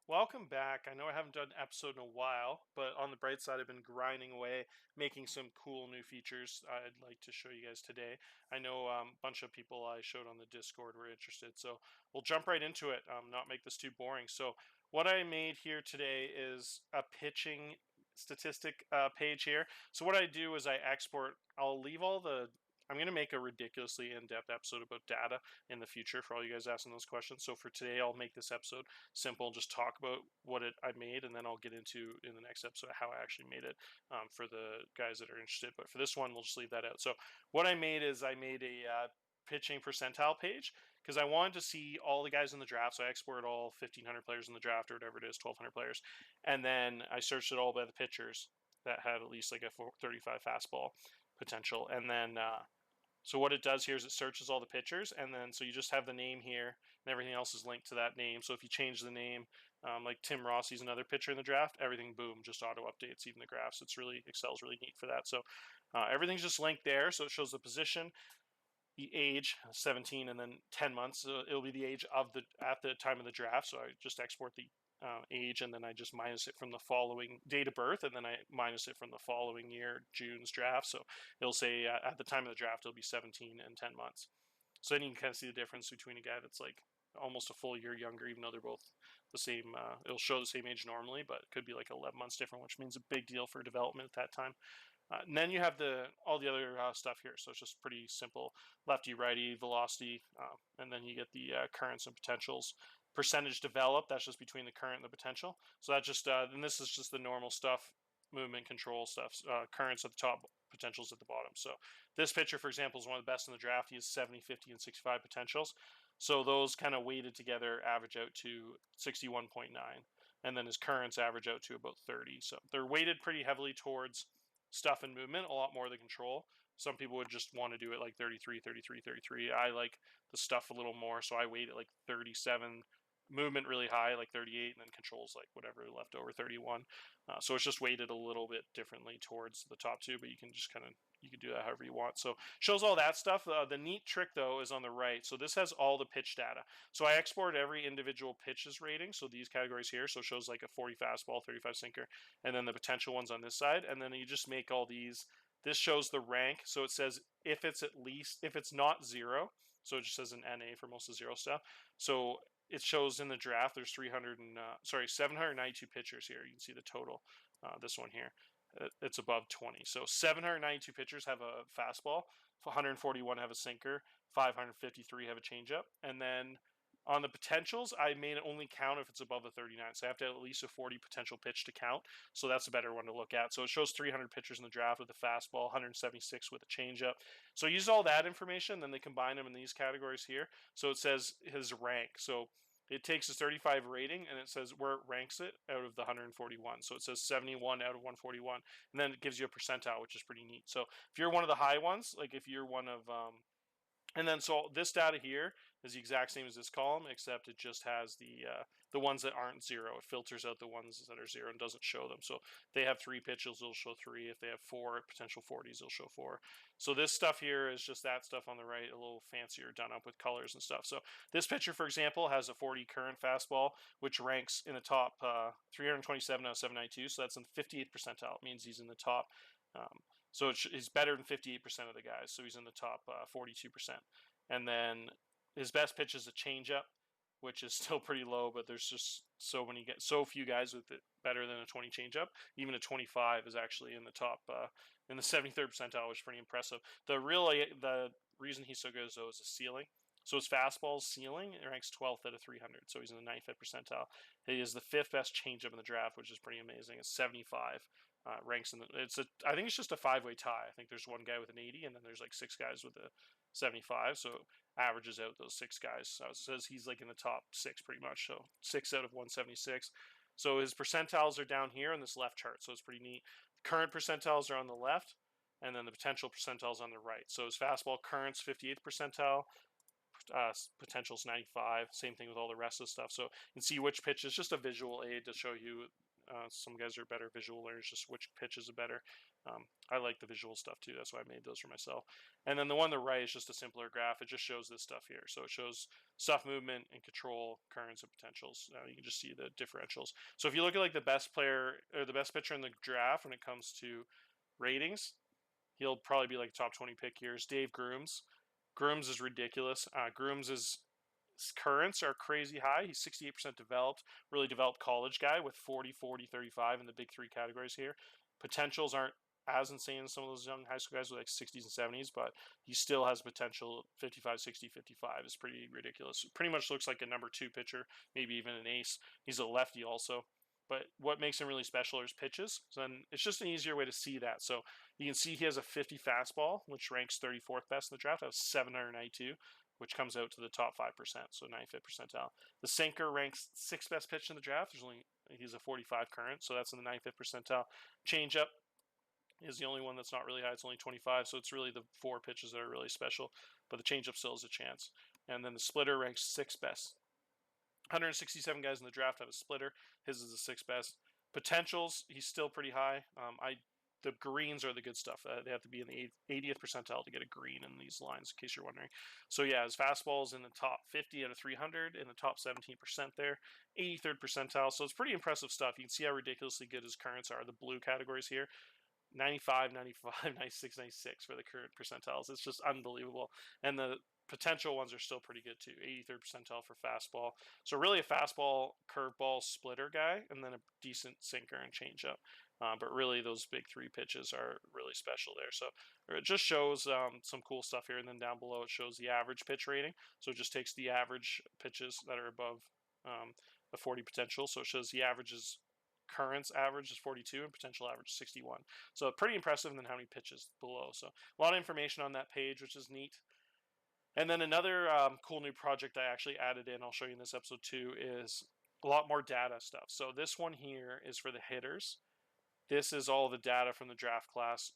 Welcome back. I know I haven't done an episode in a while, but on the bright side, I've been grinding away, making some cool new features I'd like to show you guys today. I know a bunch of people I showed on the Discord were interested, so we'll jump right into it, not make this too boring. So what I made here today is a pitching statistic page here. So what I do is I export, I'll leave all the I'm going to make a ridiculously in-depth episode about data in the future for all you guys asking those questions. So for today, I'll make this episode simple, just talk about I made, and then I'll get into in the next episode how I actually made it for the guys that are interested. But for this one, we'll just leave that out. So what I made is I made a pitching percentile page because I wanted to see all the guys in the draft. So I exported all 1,500 players in the draft or whatever it is, 1,200 players, and then I searched it all by the pitchers that had at least like a 35 fastball potential, and then so what it does here is it searches all the pitchers, and then so you just have the name here, and everything else is linked to that name. So if you change the name, like Tim Rossi's another pitcher in the draft, everything boom just auto updates, even the graphs. Excel's really neat for that. So everything's just linked there, so it shows the position, the age, 17, and then 10 months. So it'll be the age of at the time of the draft. So I just export the age, and then I just minus it from the following date of birth, and then I minus it from the following year, June's draft. So it'll say at the time of the draft, it'll be 17 and 10 months. So then you can kind of see the difference between a guy that's like almost a full year younger, even though they're both the same. It'll show the same age normally, but it could be like 11 months different, which means a big deal for development at that time. And then you have all the other stuff here. So it's just pretty simple: lefty, righty, velocity, and then you get the currents and potentials. Percentage developed, that's just between the current and the potential. So that just and this is just the normal stuff, movement control stuff. Currents at the top, potentials at the bottom. So this pitcher, for example, is one of the best in the draft. He has 70, 50, and 65 potentials. So those kind of weighted together average out to 61.9. And then his currents average out to about 30. So they're weighted pretty heavily towards stuff and movement, a lot more of the control. Some people would just want to do it like 33, 33, 33. I like the stuff a little more, so I weight it like 37, movement really high, like 38, and then controls like whatever left over, 31. So it's just weighted a little bit differently towards the top two, but you can just you can do that however you want. So shows all that stuff. The neat trick though is on the right. So this has all the pitch data. So I export every individual pitches rating. So these categories here. So it shows like a 40 fastball, 35 sinker, and then the potential ones on this side. And then you just make all these. This shows the rank. So it says if it's not zero. So it just says an NA for most of the zero stuff. So it shows in the draft there's 792 pitchers here. You can see the total. This one here, it's above 20. So 792 pitchers have a fastball, 141 have a sinker, 553 have a changeup, and then on the potentials, I made it only count if it's above the 39. So I have to have at least a 40 potential pitch to count. So that's a better one to look at. So it shows 300 pitchers in the draft with a fastball, 176 with a changeup. So I use all that information, then they combine them in these categories here. So it says his rank. So it takes his 35 rating and it says where it ranks it out of the 141. So it says 71 out of 141. And then it gives you a percentile, which is pretty neat. So if you're one of the high ones, like if you're one of and then so this data here is the exact same as this column, except it just has the ones that aren't zero. It filters out the ones that are zero and doesn't show them. So if they have 3 pitches, it'll show 3. If they have 4 potential 40s, it'll show 4. So this stuff here is just that stuff on the right, a little fancier, done up with colors and stuff. So this pitcher, for example, has a 40 current fastball, which ranks in the top 327 out of 792. So that's in the 58th percentile. It means he's in the top. So he's better than 58% of the guys. So he's in the top 42%. And then his best pitch is a changeup, which is still pretty low, but there's just so few guys with it better than a 20 changeup. Even a 25 is actually in the top in the 73rd percentile, which is pretty impressive. The reason he's so good is though is his ceiling. So his fastball's ceiling it ranks 12th out of 300, so he's in the 95th percentile. He is the 5th best changeup in the draft, which is pretty amazing. It's 75, ranks in the. I think it's just a 5-way tie. I think there's one guy with an 80, and then there's like 6 guys with a 75. So averages out those 6 guys. So it says he's like in the top 6 pretty much. So 6 out of 176. So his percentiles are down here in this left chart. So it's pretty neat. Current percentiles are on the left, and then the potential percentiles on the right. So his fastball current's 58th percentile. Potential's 95. Same thing with all the rest of the stuff. So you can see which pitch is just a visual aid to show you. Some guys are better visual learners, just which pitches are better. I like the visual stuff too. That's why I made those for myself. And then the one on the right is just a simpler graph. It just shows this stuff here. So it shows stuff movement and control, currents and potentials. Now you can just see the differentials. So if you look at like the best player or the best pitcher in the draft when it comes to ratings, he'll probably be like top 20 pick here. Is Dave Grooms. Grooms is ridiculous. Grooms' currents are crazy high. He's 68% developed, really developed college guy with 40, 40, 35 in the big three categories here. Potentials aren't as insane as some of those young high school guys with like 60s and 70s, but he still has potential. 55, 60, 55 is pretty ridiculous. Pretty much looks like a number 2 pitcher, maybe even an ace. He's a lefty also. But what makes him really special are his pitches. So then it's just an easier way to see that. So you can see he has a 50 fastball, which ranks 34th best in the draft. That was 792, which comes out to the top 5%, so 95th percentile. The sinker ranks 6th best pitch in the draft. He's a 45 current, so that's in the 95th percentile. Changeup is the only one that's not really high. It's only 25, so it's really the 4 pitches that are really special. But the changeup still has a chance. And then the splitter ranks 6th best. 167 guys in the draft have a splitter. His is the 6th best. Potentials, he's still pretty high. The greens are the good stuff. They have to be in the 80th percentile to get a green in these lines, in case you're wondering. So yeah, his fastball is in the top 50 out of 300, in the top 17% there, 83rd percentile. So it's pretty impressive stuff. You can see how ridiculously good his currents are. The blue categories here, 95, 95, 96, 96 for the current percentiles. It's just unbelievable. And the potential ones are still pretty good too. 83rd percentile for fastball. So really a fastball, curveball, splitter guy, and then a decent sinker and changeup. But really those big 3 pitches are really special there. So it just shows some cool stuff here. And then down below it shows the average pitch rating. So it just takes the average pitches that are above the 40 potential. So it shows the averages. Currents average is 42 and potential average is 61. So pretty impressive, and then how many pitches below. So a lot of information on that page, which is neat. And then another cool new project I actually added in, I'll show you in this episode too, is a lot more data stuff. So this one here is for the hitters. This is all the data from the draft class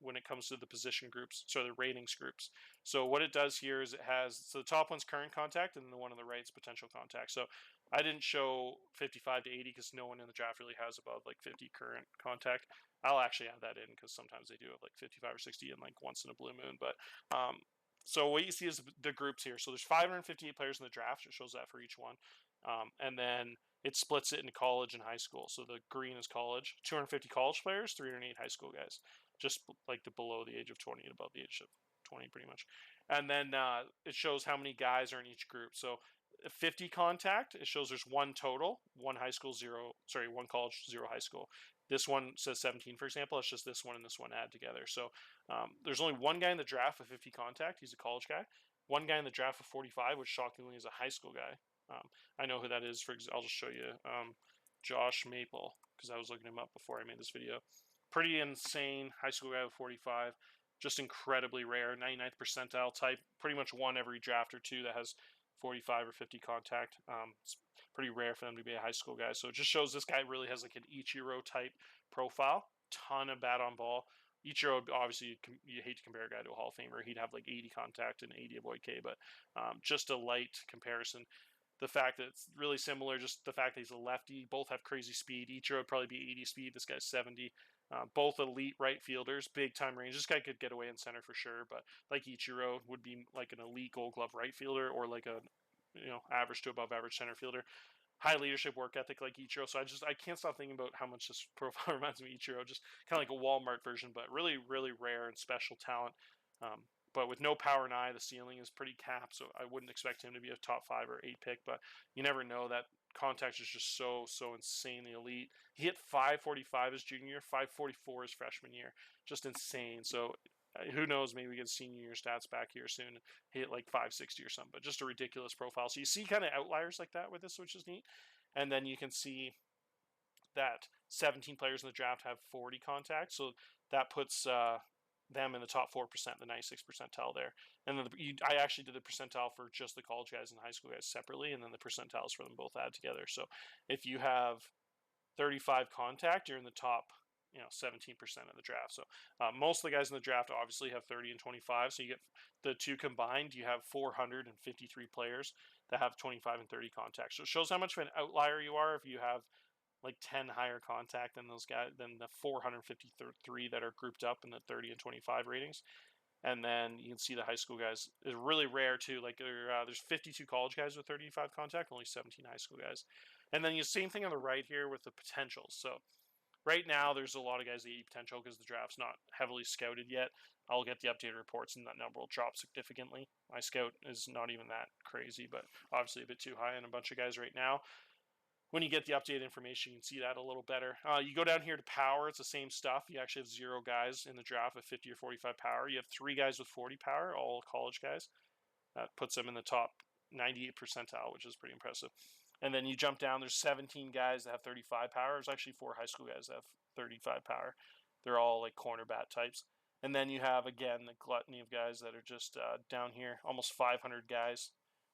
when it comes to the position groups, so the ratings groups. So what it does here is so the top one's current contact, and the one on the right is potential contact. So I didn't show 55 to 80 because no one in the draft really has above like 50 current contact. I'll actually add that in because sometimes they do have like 55 or 60 and like once in a blue moon. But so what you see is the groups here. So there's 558 players in the draft. It shows that for each one. And then it splits it into college and high school. So the green is college, 250 college players, 308 high school guys, just like below the age of 20 and above the age of 20 pretty much. And then it shows how many guys are in each group. So 50 contact, it shows there's 1 total, 1 high school, 1 college, 0 high school. This one says 17, for example. It's just this one and this one add together. So there's only 1 guy in the draft with 50 contact. He's a college guy. 1 guy in the draft with 45, which shockingly is a high school guy. I know who that is. I'll just show you. Josh Maple, because I was looking him up before I made this video. Pretty insane high school guy with 45. Just incredibly rare. 99th percentile type. Pretty much 1 every draft or 2 that has 45 or 50 contact. It's pretty rare for them to be a high school guy. So it just shows this guy really has like an Ichiro type profile. Ton of bat on ball. Ichiro, obviously, you hate to compare a guy to a Hall of Famer. He'd have like 80 contact and 80 avoid K, but just a light comparison. The fact that it's really similar, just the fact that he's a lefty, both have crazy speed. Ichiro would probably be 80 speed. This guy's 70. Both elite right fielders, big time range. This guy could get away in center for sure, but like Ichiro would be like an elite Gold Glove right fielder or like a average to above average center fielder. High leadership, work ethic like Ichiro. So I can't stop thinking about how much this profile reminds me of Ichiro. Just kind of like a Walmart version, but really, really rare and special talent. But with no power and eye, the ceiling is pretty capped, so I wouldn't expect him to be a top 5 or 8 pick, but you never know. That contact is just so insanely elite. He hit 545 his junior year, 544 his freshman year. Just insane. So who knows, maybe we get senior year stats back here soon. He hit like 560 or something, but just a ridiculous profile. So you see kind of outliers like that with this, which is neat. And then you can see that 17 players in the draft have 40 contacts, so that puts them in the top 4%, the 96th percentile there. And then I actually did the percentile for just the college guys and the high school guys separately, and then the percentiles for them both add together. So if you have 35 contact, you're in the top 17% of the draft. So most of the guys in the draft obviously have 30 and 25. So you get the 2 combined, you have 453 players that have 25 and 30 contacts. So it shows how much of an outlier you are if you have like 10 higher contact than those guys, than the 453 that are grouped up in the 30 and 25 ratings. And then you can see the high school guys is really rare too. Like there's 52 college guys with 35 contact, only 17 high school guys. And then you same thing on the right here with the potentials. So right now there's a lot of guys that eat potential because the draft's not heavily scouted yet. I'll get the updated reports and that number will drop significantly. My scout is not even that crazy, but obviously a bit too high on a bunch of guys right now. When you get the updated information, you can see that a little better. You go down here to power, it's the same stuff. You actually have 0 guys in the draft with 50 or 45 power. You have 3 guys with 40 power, all college guys. That puts them in the top 98 percentile, which is pretty impressive. And then you jump down, there's 17 guys that have 35 power. There's actually 4 high school guys that have 35 power. They're all like corner bat types. And then you have, again, the gluttony of guys that are just down here, almost 500 guys,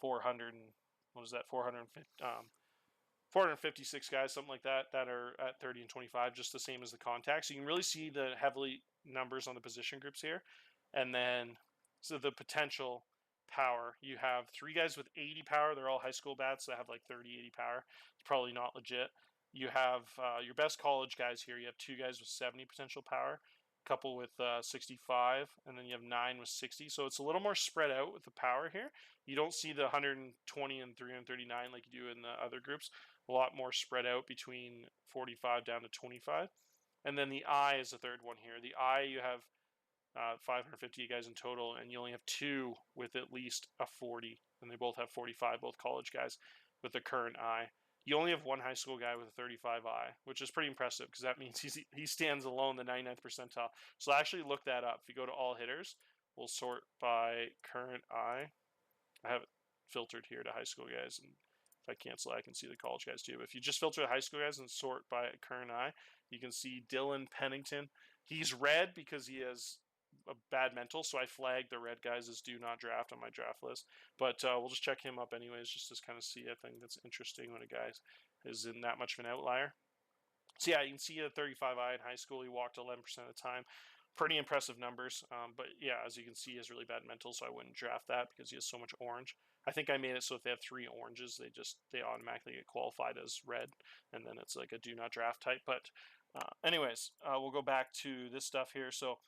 400 and, what is that, 456 guys, something like that, that are at 30 and 25, just the same as the contacts. So you can really see the heavily numbers on the position groups here. And then, so the potential power, you have 3 guys with 80 power. They're all high school bats that have like 30, 80 power. It's probably not legit. You have your best college guys here. You have 2 guys with 70 potential power, a couple with 65, and then you have 9 with 60. So it's a little more spread out with the power here. You don't see the 120 and 339 like you do in the other groups. A lot more spread out between 45 down to 25. And then the I is the third one here. The I, you have 550 guys in total, and you only have 2 with at least a 40, and they both have 45, both college guys with the current I. You only have 1 high school guy with a 35 I, which is pretty impressive because that means he stands alone the 99th percentile. So I actually looked that up. If you go to all hitters, we'll sort by current I. I have it filtered here to high school guys, and if I cancel, I can see the college guys too. But if you just filter the high school guys and sort by current I, you can see Dylan Pennington. He's red because he has a bad mental, so I flagged the red guys as do not draft on my draft list. But we'll just check him up anyways, just to kind of see. I think that's interesting when a guy is in that much of an outlier. So yeah, you can see a 35I in high school. He walked 11% of the time. Pretty impressive numbers. But yeah, as you can see, he has really bad mental, so I wouldn't draft that because he has so much orange. I think I made it so if they have 3 oranges, they automatically get qualified as red, and then it's like a do not draft type. But anyways, we'll go back to this stuff here. So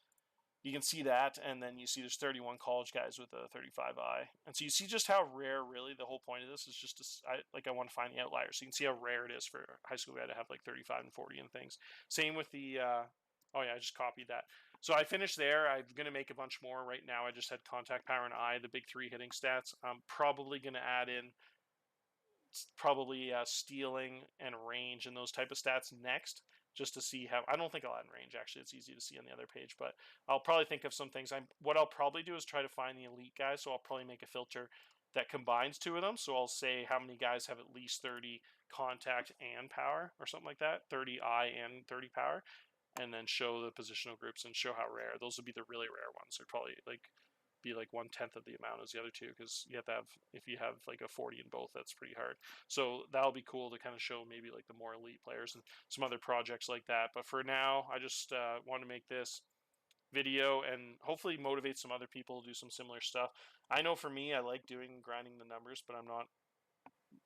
you can see that, and then you see there's 31 college guys with a 35I. And so you see just how rare, really, the whole point of this is just I want to find the outliers. So you can see how rare it is for a high school guy to have like 35 and 40 and things. Same with the, oh yeah, I just copied that. So I finished there. I'm going to make a bunch more right now. I just had contact, power, and I, the big 3 hitting stats. I'm probably going to add in stealing and range and those type of stats next, just to see how. I don't think I'll add range, actually. It's easy to see on the other page, but I'll probably think of some things. What I'll probably do is try to find the elite guys, so I'll probably make a filter that combines 2 of them. So I'll say how many guys have at least 30 contact and power, or something like that, 30 I and 30 power, and then show the positional groups and show how rare. Those would be the really rare ones. They're probably be like 1/10 of the amount as the other 2, because you have to have, if you have like a 40 in both, that's pretty hard. So that'll be cool to kind of show maybe like the more elite players and some other projects like that. But for now, I just want to make this video and hopefully motivate some other people to do some similar stuff. I know for me, I like grinding the numbers, but I'm not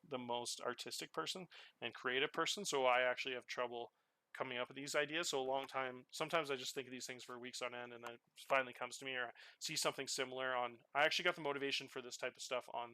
the most artistic person and creative person, so I actually have trouble coming up with these ideas. So a long time, sometimes I just think of these things for weeks on end, and then it finally comes to me, or I see something similar on. I actually got the motivation for this type of stuff on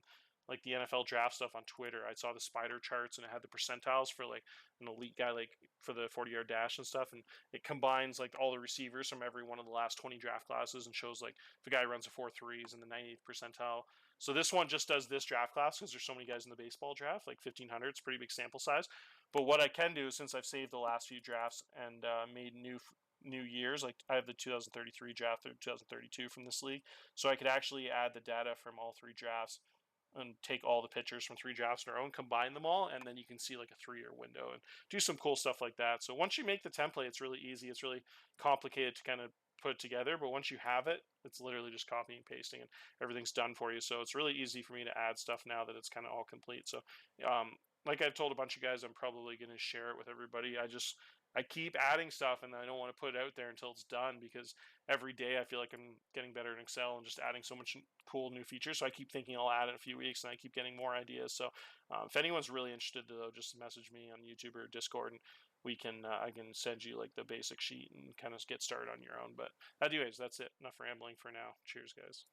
like the NFL draft stuff on Twitter. I saw the spider charts and it had the percentiles for like an elite guy, like for the 40-yard dash and stuff, and it combines like all the receivers from every one of the last 20 draft classes and shows like if a guy runs a 4.3 he's in the 98th percentile. So this one just does this draft class because there's so many guys in the baseball draft, like 1,500. It's pretty big sample size. But what I can do, since I've saved the last few drafts and made new years, like I have the 2033 draft through 2032 from this league, so I could actually add the data from all 3 drafts and take all the pictures from 3 drafts in our own, combine them all, and then you can see like a 3-year window and do some cool stuff like that. So once you make the template, it's really easy. It's really complicated to kind of put together, but once you have it, it's literally just copying and pasting and everything's done for you. So it's really easy for me to add stuff now that it's kind of all complete. So like I've told a bunch of guys, I'm probably going to share it with everybody. I keep adding stuff and I don't want to put it out there until it's done, because every day I feel like I'm getting better in Excel and just adding so much cool new features. So I keep thinking I'll add it in a few weeks, and I keep getting more ideas. So if anyone's really interested, though, just message me on YouTube or Discord, and we can I can send you like the basic sheet and kind of get started on your own. But anyways, that's it. Enough rambling for now. Cheers, guys.